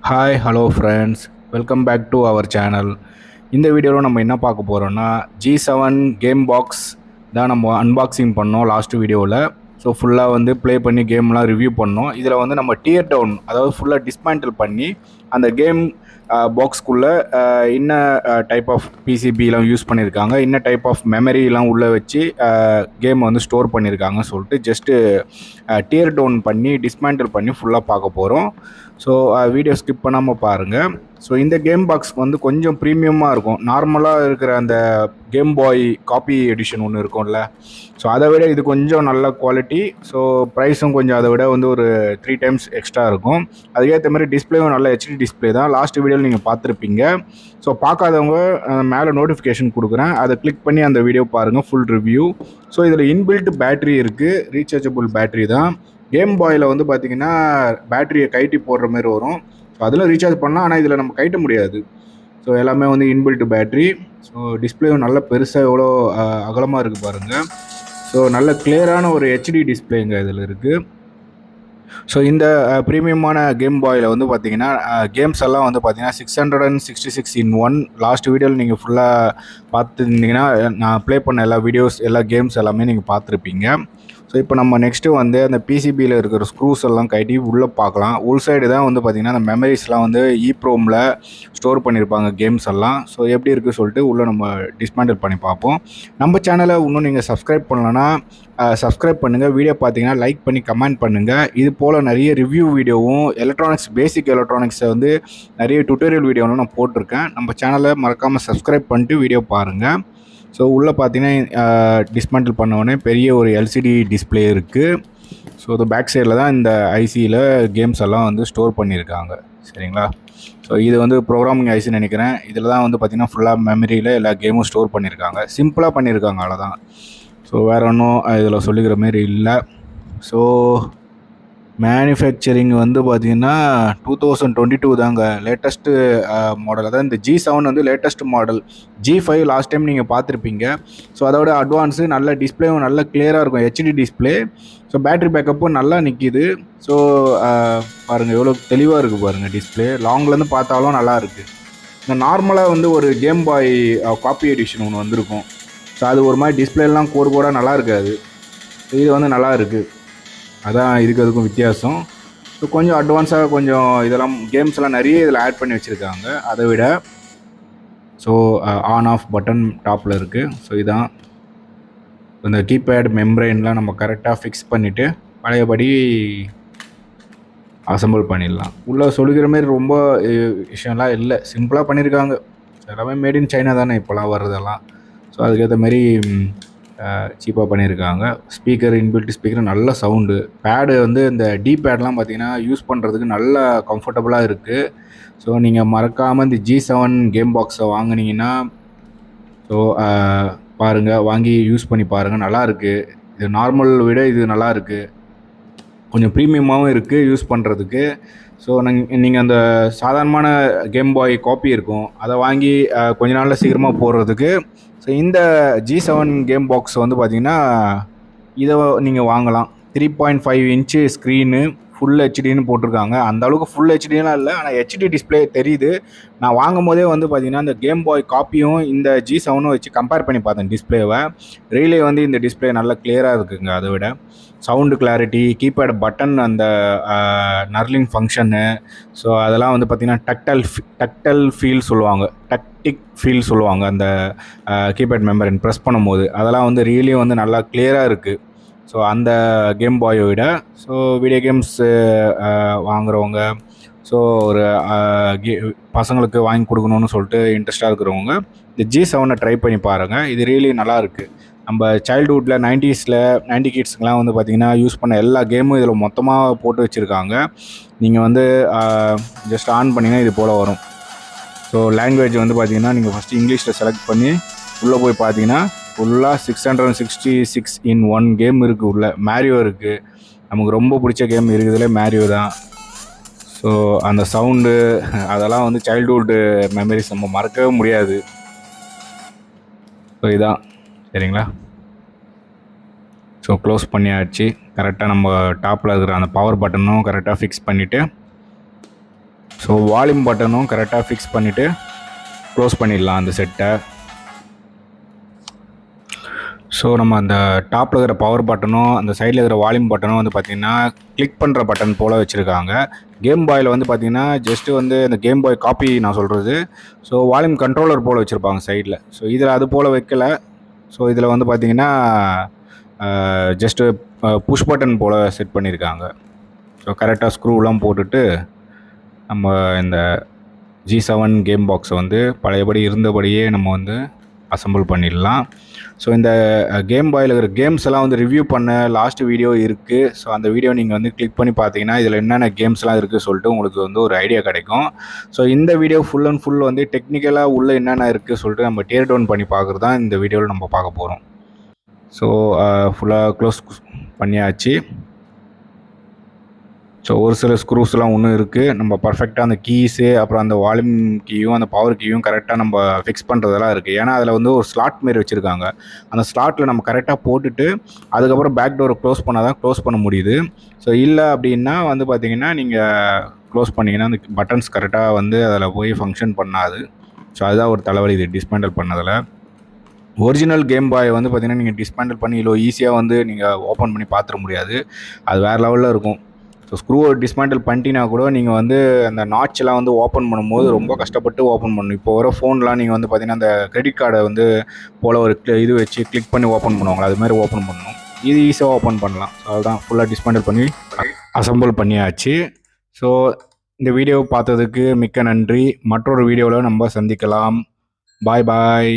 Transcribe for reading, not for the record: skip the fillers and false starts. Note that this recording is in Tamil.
Hi hello friends, welcome back to our channel. இந்த வீடியோவில் நம்ம என்ன பார்க்க போகிறோன்னா G7 கேம் பாக்ஸ் தான் நம்ம அன்பாக்சிங் பண்ணோம் லாஸ்ட் வீடியோவில். ஸோ ஃபுல்லாக வந்து ப்ளே பண்ணி கேம்லாம் ரிவ்யூ பண்ணோம். இதில் வந்து நம்ம டியர் டவுன், அதாவது ஃபுல்லாக டிஸ்மேண்டில் பண்ணி அந்த கேம் பாக்ஸ்க்குள்ளே என்ன டைப் ஆஃப் பிசிபிலாம் யூஸ் பண்ணியிருக்காங்க, என்ன டைப் ஆஃப் மெமரிலாம் உள்ளே வச்சு கேம் வந்து ஸ்டோர் பண்ணியிருக்காங்கன்னு சொல்லிட்டு ஜஸ்ட்டு டியர் டவுன் பண்ணி டிஸ்மேண்டில் பண்ணி ஃபுல்லாக பார்க்க போகிறோம். ஸோ வீடியோ ஸ்கிப் பண்ணாமல் பாருங்கள். ஸோ இந்த கேம் பாக்ஸ் வந்து கொஞ்சம் ப்ரீமியமாக இருக்கும். நார்மலாக இருக்கிற அந்த கேம் பாய் காப்பி எடிஷன் ஒன்று இருக்கும்ல, ஸோ அதை விட இது கொஞ்சம் நல்ல குவாலிட்டி. ஸோ ப்ரைஸும் கொஞ்சம் அதை விட வந்து ஒரு 3 டைம்ஸ் எக்ஸ்ட்ரா இருக்கும். அதுக்கேற்ற மாதிரி டிஸ்பிளேவும் நல்ல ஹெச்டி டிஸ்பிளே தான். லாஸ்ட் வீடியோவில் நீங்கள் பார்த்துருப்பீங்க. ஸோ பார்க்காதவங்க மேலே நோட்டிஃபிகேஷன் கொடுக்குறேன், அதை கிளிக் பண்ணி அந்த வீடியோ பாருங்கள், ஃபுல் ரிவ்யூ. ஸோ இதில் இன்பில்ட் பேட்ரி இருக்குது, ரீசார்ஜபிள் பேட்ரி தான். கேம் பாயில் வந்து பார்த்திங்கன்னா பேட்டரியை கைட்டி போடுற மாதிரி வரும். ஸோ அதில் ரீசார்ஜ் பண்ணலாம், ஆனால் இதில் நம்ம கைட்ட முடியாது. ஸோ எல்லாமே வந்து இன்பில்ட் பேட்ரி. ஸோ டிஸ்பிளேவும் நல்ல பெருசாக எவ்வளோ அகலமாக இருக்குது பாருங்கள். ஸோ நல்ல கிளியரான ஒரு ஹெச்டி டிஸ்பிளேங்க இதில் இருக்குது. ஸோ இந்த ப்ரீமியமான கேம் பாயில் வந்து பார்த்தீங்கன்னா கேம்ஸ் எல்லாம் வந்து பார்த்தீங்கன்னா 666 in 1. லாஸ்ட் வீடியோவில் நீங்கள் ஃபுல்லாக பார்த்துருந்தீங்கன்னா நான் ப்ளே பண்ண எல்லா வீடியோஸ், எல்லா கேம்ஸ் எல்லாமே நீங்கள் பார்த்துருப்பீங்க. ஸோ இப்போ நம்ம நெக்ஸ்ட்டு வந்து அந்த பிசிபியில் இருக்கிற ஸ்க்ரூஸ் எல்லாம் கைட்டி உள்ளே பார்க்கலாம். உள் சைடு தான் வந்து பார்த்திங்கன்னா அந்த மெமரிஸ்லாம் வந்து EEPROMல ஸ்டோர் பண்ணியிருப்பாங்க கேம்ஸ் எல்லாம். ஸோ எப்படி இருக்குது சொல்லிட்டு உள்ளே நம்ம டிஸ்மேண்டில் பண்ணி பார்ப்போம். நம்ம சேனலை இன்னும் நீங்கள் சப்ஸ்கிரைப் பண்ணலன்னா சப்ஸ்கிரைப் பண்ணுங்கள். வீடியோ பார்த்தீங்கன்னா லைக் பண்ணி கமெண்ட் பண்ணுங்கள். இது போல் நிறைய ரிவ்யூ வீடியோவும் எலக்ட்ரானிக்ஸ், பேசிக் எலக்ட்ரானிக்ஸை வந்து நிறைய டுட்டோரியல் வீடியோவும் நான் போட்டிருக்கேன். நம்ம சேனலை மறக்காமல் சப்ஸ்கிரைப் பண்ணிட்டு வீடியோ பாருங்கள். ஸோ உள்ளே பார்த்தீங்கன்னா டிஸ்மேண்டில் பண்ணோடனே பெரிய ஒரு எல்சிடி டிஸ்பிளே இருக்குது. ஸோ அது பேக் சைடில் தான் இந்த ஐசியில் கேம்ஸ் எல்லாம் வந்து ஸ்டோர் பண்ணியிருக்காங்க. சரிங்களா? ஸோ இது வந்து ப்ரோக்ராமிங் ஐசின்னு நினைக்கிறேன். இதில் தான் வந்து பார்த்திங்கன்னா ஃபுல்லாக மெமரியில் எல்லா கேமும் ஸ்டோர் பண்ணியிருக்காங்க. சிம்பிளாக பண்ணியிருக்காங்க, அவ்வளோதான். ஸோ வேறு ஒன்றும் இதில் சொல்லிக்கிற மாரி இல்லை. ஸோ மேனுஃபேக்சரிங் வந்து பார்த்திங்கன்னா 2022 தாங்க லேட்டஸ்ட்டு மாடல். அதாவது இந்த G7 வந்து latest model. G5 last time நீங்கள் பார்த்துருப்பீங்க. ஸோ அதோட அட்வான்ஸு, நல்ல டிஸ்பிளேவும் நல்ல கிளியராக இருக்கும், ஹெச்டி டிஸ்பிளே. ஸோ பேட்ரி பேக்கப்பும் நல்லா நிற்கிது. ஸோ பாருங்கள் எவ்வளோ தெளிவாக இருக்குது பாருங்கள் டிஸ்பிளே. லாங்லேருந்து பார்த்தாலும் நல்லா இருக்குது. இந்த நார்மலாக வந்து ஒரு கேம் பாய் காப்பி எடிஷன் ஒன்று வந்திருக்கும். ஸோ அது ஒரு மாதிரி டிஸ்பிளேலாம் கோடாக நல்லா இருக்காது. இது வந்து நல்லா இருக்குது. அதான் இருக்கிறதுக்கும் வித்தியாசம். ஸோ கொஞ்சம் அட்வான்ஸாக கொஞ்சம் இதெல்லாம் கேம்ஸ் எல்லாம் நிறைய இதில் ஆட் பண்ணி வச்சுருக்காங்க அதை விட. ஸோ ஆன் ஆஃப் பட்டன் டாப்பில் இருக்குது. ஸோ இதான் இந்த கீபேட் மெம்பரைன்லாம் நம்ம கரெக்டாக ஃபிக்ஸ் பண்ணிவிட்டு பழையபடி அசம்பிள் பண்ணிடலாம். உள்ளே சொல்லிக்கிற மாதிரி ரொம்ப விஷயம்லாம் இல்லை, சிம்பிளாக பண்ணியிருக்காங்க. எல்லாமே மேட் இன் சைனா தானே இப்போலாம் வர்றதெல்லாம். ஸோ அதுக்கேற்ற மாதிரி சீப்பாக பண்ணியிருக்காங்க. ஸ்பீக்கர், இன்பில்ட் ஸ்பீக்கர், நல்ல சவுண்டு. பேடு வந்து இந்த பேட்லாம் பார்த்திங்கன்னா யூஸ் பண்ணுறதுக்கு நல்ல கம்ஃபர்டபுளாக இருக்குது. ஸோ நீங்கள் மறக்காமல் இந்த G7 கேம் பாக்ஸை வாங்கினீங்கன்னா ஸோ பாருங்கள், வாங்கி யூஸ் பண்ணி பாருங்கள், நல்லாயிருக்கு. இது நார்மல் விட இது நல்லாயிருக்கு, கொஞ்சம் ப்ரீமியமாகவும் இருக்குது யூஸ் பண்ணுறதுக்கு. ஸோ நீங்கள் அந்த சாதாரணமான கேம் பாய் காப்பி இருக்கும், அதை வாங்கி கொஞ்ச நாளில் சீக்கிரமாக போடுறதுக்கு ஸோ இந்த G7 கேம் பாக்ஸ் வந்து பார்த்திங்கன்னா இதை நீங்கள் வாங்கலாம். 3.5 இன்ச்சு ஸ்க்ரீனு, ஃபுல் ஹெச்டின்னு போட்டிருக்காங்க. அந்த அளவுக்கு ஃபுல் ஹெச்டிலாம் இல்லை, ஆனால் ஹெச்டி டிஸ்பிளே தெரியுது. நான் வாங்கும் போதே வந்து பார்த்திங்கன்னா இந்த கேம் பாய் காப்பியும் இந்த G7 வச்சு கம்பேர் பண்ணி பார்த்தேன் டிஸ்பிளேவை. ரியலே வந்து இந்த டிஸ்பிளே நல்லா கிளியராக இருக்குங்க. அதை விட சவுண்டு கிளாரிட்டி, கீபேட் பட்டன், அந்த நர்லிங் ஃபங்க்ஷனு, ஸோ அதெல்லாம் வந்து பார்த்திங்கன்னா டக்டல் ஃபீல் சொல்லுவாங்க, டக்டிக் ஃபீல் சொல்லுவாங்க அந்த கீபேட் மெம்பரின் ப்ரெஸ் பண்ணும்போது. அதெல்லாம் வந்து ரியலி வந்து நல்லா கிளியராக இருக்குது. ஸோ அந்த கேம் பாயை விட. ஸோ வீடியோ கேம்ஸ் வாங்குகிறவங்க, ஸோ ஒரு பசங்களுக்கு வாங்கி கொடுக்கணுன்னு சொல்லிட்டு இன்ட்ரெஸ்ட்டாக இருக்கிறவங்க இந்த G7 ட்ரை பண்ணி பாருங்கள். இது ரியலி நல்லா இருக்குது. நம்ம சைல்டுஹுட்டில் 90 கிட்ஸுங்கெலாம் வந்து பார்த்திங்கன்னா யூஸ் பண்ண எல்லா கேமும் இதில் மொத்தமாக போட்டு வச்சுருக்காங்க. நீங்கள் வந்து ஜஸ்ட் ஆன் பண்ணிங்கன்னா இது போல் வரும். ஸோ லாங்குவேஜ் வந்து பார்த்திங்கன்னா நீங்கள் ஃபஸ்ட்டு இங்கிலீஷில் செலக்ட் பண்ணி உள்ளே போய் பார்த்தீங்கன்னா ஃபுல்லாக 666 in 1 கேம் இருக்குது. உள்ள மேரியோ இருக்குது. நமக்கு ரொம்ப பிடிச்ச கேம் இருக்குதுல மேரியோ தான். ஸோ அந்த சவுண்டு அதெல்லாம் வந்து சைல்டுஹுட் மெமரிஸ் நம்ம மறக்கவே முடியாது. ஸோ இதான், சரிங்களா? ஸோ க்ளோஸ் பண்ணியாச்சு. கரெக்டாக நம்ம டாப்பில் இருக்கிற அந்த பவர் பட்டனும் கரெக்டாக ஃபிக்ஸ் பண்ணிவிட்டு ஸோ வால்யூம் பட்டனும் கரெக்டாக ஃபிக்ஸ் பண்ணிவிட்டு க்ளோஸ் பண்ணிடலாம் அந்த செட்டை. ஸோ நம்ம அந்த டாப்பில் இருக்கிற பவர் பட்டனும் அந்த சைடில் இருக்கிற வால்யூம் பட்டனும் வந்து பார்த்திங்கன்னா கிளிக் பண்ணுற பட்டன் போல் வச்சுருக்காங்க. கேம் பாயில் வந்து பார்த்திங்கன்னா ஜஸ்ட்டு வந்து அந்த கேம் பாய் காப்பி நான் சொல்கிறது. ஸோ வால்யூம் கண்ட்ரோலர் போல் வச்சுருப்பாங்க சைடில். ஸோ இதில் அது போல் வைக்கலை. ஸோ இதில் வந்து பார்த்திங்கன்னா ஜஸ்ட்டு புஷ் பட்டன் போல் செட் பண்ணியிருக்காங்க. ஸோ கரெக்டாக ஸ்க்ரூலாம் போட்டுட்டு நம்ம இந்த G7 கேம் பாக்ஸை வந்து பழையபடி இருந்தபடியே நம்ம வந்து அசம்பிள் பண்ணிடலாம். ஸோ இந்த கேம் பாயில் இருக்கிற கேம்ஸ் எல்லாம் வந்து ரிவ்யூ பண்ண லாஸ்ட் வீடியோ இருக்குது. ஸோ அந்த வீடியோ நீங்கள் வந்து கிளிக் பண்ணி பார்த்தீங்கன்னா இதில் என்னென்ன கேம்ஸ்லாம் இருக்குது சொல்லிட்டு உங்களுக்கு வந்து ஒரு ஐடியா கிடைக்கும். ஸோ இந்த வீடியோ ஃபுல் அண்ட் ஃபுல் வந்து டெக்னிக்கலாக உள்ளே என்னென்ன இருக்குது சொல்லிட்டு நம்ம டேர் டவுன் பண்ணி பார்க்குறது தான் இந்த வீடியோவில் நம்ம பார்க்க போகிறோம். ஸோ ஃபுல்லாக க்ளோஸ் பண்ணியாச்சு. ஸோ ஒரு சில ஸ்க்ரூஸ்லாம் ஒன்றும் இருக்குது. நம்ம பர்ஃபெக்டாக அந்த கீஸு அப்புறம் அந்த வால்யூம் கீயும் அந்த பவர் கீயும் கரெக்டாக நம்ம ஃபிக்ஸ் பண்ணுறதெல்லாம் இருக்குது. ஏன்னா அதில் வந்து ஒரு ஸ்லாட் மாரி வச்சுருக்காங்க. அந்த ஸ்லாட்டில் நம்ம கரெக்டாக போட்டுட்டு அதுக்கப்புறம் பேக் டோரை க்ளோஸ் பண்ணால் தான் க்ளோஸ் பண்ண முடியுது. ஸோ இல்லை அப்படின்னா வந்து பார்த்திங்கன்னா நீங்கள் க்ளோஸ் பண்ணிங்கன்னா அந்த பட்டன்ஸ் கரெக்டாக வந்து அதில் போய் ஃபங்க்ஷன் பண்ணாது. ஸோ அதுதான் ஒரு தலைவலி இது டிஸ்மேண்டில் பண்ணதில். ஒரிஜினல் கேம் பாய் வந்து பார்த்திங்கன்னா நீங்கள் டிஸ்மேண்டில் பண்ணி இவ்வளோ ஈஸியாக வந்து நீங்கள் ஓப்பன் பண்ணி பார்த்துட முடியாது. அது வேறு லெவலில் இருக்கும். ஸோ ஸ்க்ரூவை டிஸ்மேண்டில் பண்ணிட்டீங்கன்னா கூட நீங்கள் வந்து அந்த நாட்செலாம் வந்து ஓப்பன் பண்ணும்போது ரொம்ப கஷ்டப்பட்டு ஓப்பன் பண்ணணும். இப்போ வர ஃபோன்லாம் நீங்கள் வந்து பார்த்திங்கன்னா அந்த கிரெடிட் கார்டை வந்து போல் ஒரு இது வச்சு கிளிக் பண்ணி ஓப்பன் பண்ணுவாங்க. அது மாதிரி ஓப்பன் பண்ணணும். இது ஈஸியாக ஓப்பன் பண்ணலாம். ஸோ அதுதான் ஃபுல்லாக டிஸ்மேண்டில் பண்ணி அசம்பிள் பண்ணியாச்சு. ஸோ இந்த வீடியோ பார்த்ததுக்கு மிக்க நன்றி. மற்றொரு வீடியோவில் நம்ம சந்திக்கலாம். பாய் பாய்.